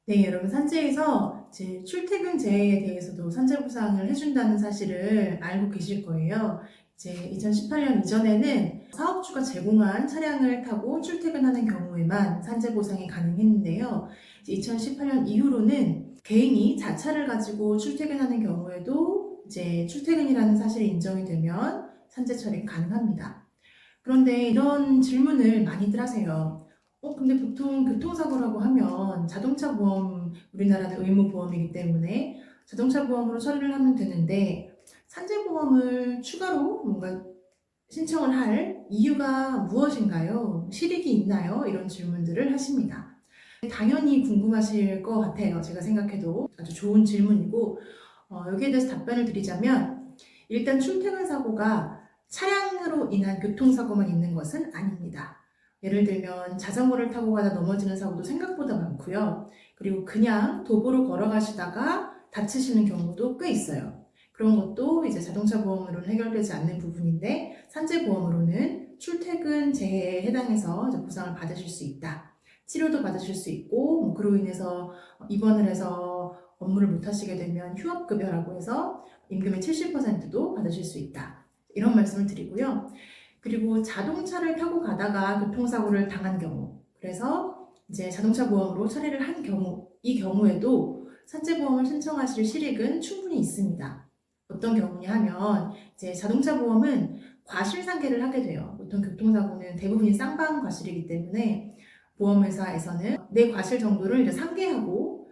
네, 여러분 산재에서 이제 출퇴근제에 대해서도 산재 보상을 해준다는 사실을 알고 계실 거예요. 이제 2018년 이전에는 사업주가 제공한 차량을 타고 출퇴근하는 경우에만 산재 보상이 가능했는데요. 이제 2018년 이후로는 개인이 자차를 가지고 출퇴근하는 경우에도 이제 출퇴근이라는 사실이 인정이 되면 산재 처리가 가능합니다. 그런데 이런 질문을 많이들 하세요. 근데 보통 교통사고라고 하면 자동차 보험, 우리나라는 의무 보험이기 때문에 자동차 보험으로 처리를 하면 되는데 산재 보험을 추가로 뭔가 신청을 할 이유가 무엇인가요? 실익이 있나요? 이런 질문들을 하십니다. 당연히 궁금하실 것 같아요. 제가 생각해도 아주 좋은 질문이고, 여기에 대해서 답변을 드리자면, 일단 출퇴근 사고가 차량으로 인한 교통사고만 있는 것은 아닙니다. 예를 들면 자전거를 타고 가다 넘어지는 사고도 생각보다 많고요. 그리고 그냥 도보로 걸어가시다가 다치시는 경우도 꽤 있어요. 그런 것도 이제 자동차 보험으로는 해결되지 않는 부분인데 산재 보험으로는 출퇴근 재해에 해당해서 이제 보상을 받으실 수 있다. 치료도 받으실 수 있고 그로 인해서 입원을 해서 업무를 못 하시게 되면 휴업급여라고 해서 임금의 70%도 받으실 수 있다. 이런 말씀을 드리고요. 그리고 자동차를 타고 가다가 교통사고를 당한 경우, 그래서 이제 자동차 보험으로 처리를 한 경우, 이 경우에도 산재보험을 신청하실 실익은 충분히 있습니다. 어떤 경우냐 하면 이제 자동차 보험은 과실상계를 하게 돼요. 보통 교통사고는 대부분이 쌍방 과실이기 때문에 보험회사에서는 내 과실 정도를 이제 상계하고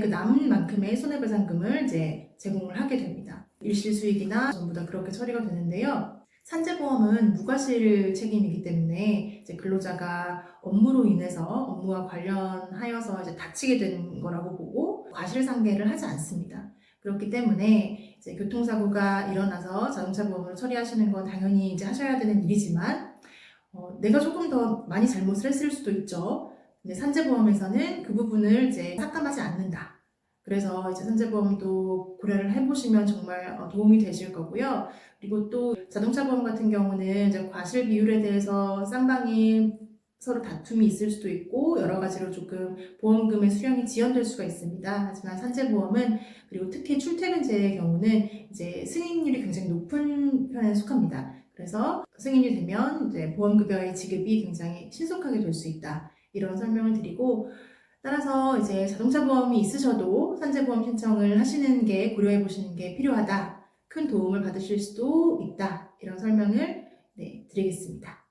그 남은 만큼의 손해배상금을 이제 제공을 하게 됩니다. 일시 수익이나 전부 다 그렇게 처리가 되는데요. 산재보험은 무과실 책임이기 때문에 이제 근로자가 업무로 인해서 업무와 관련하여서 이제 다치게 된 거라고 보고 과실상계를 하지 않습니다. 그렇기 때문에 이제 교통사고가 일어나서 자동차 보험으로 처리하시는 건 당연히 이제 하셔야 되는 일이지만 내가 조금 더 많이 잘못을 했을 수도 있죠. 근데 산재보험에서는 그 부분을 이제 삭감하지 않는다. 그래서 이제 산재보험도 고려를 해보시면 정말 도움이 되실 거고요. 그리고 또 자동차 보험 같은 경우는 이제 과실 비율에 대해서 쌍방이 서로 다툼이 있을 수도 있고 여러 가지로 조금 보험금의 수령이 지연될 수가 있습니다. 하지만 산재보험은 그리고 특히 출퇴근제의 경우는 이제 승인율이 굉장히 높은 편에 속합니다. 그래서 승인이 되면 이제 보험급여의 지급이 굉장히 신속하게 될 수 있다. 이런 설명을 드리고 따라서 이제 자동차 보험이 있으셔도 산재보험 신청을 하시는 게 고려해 보시는 게 필요하다. 큰 도움을 받으실 수도 있다. 이런 설명을 드리겠습니다.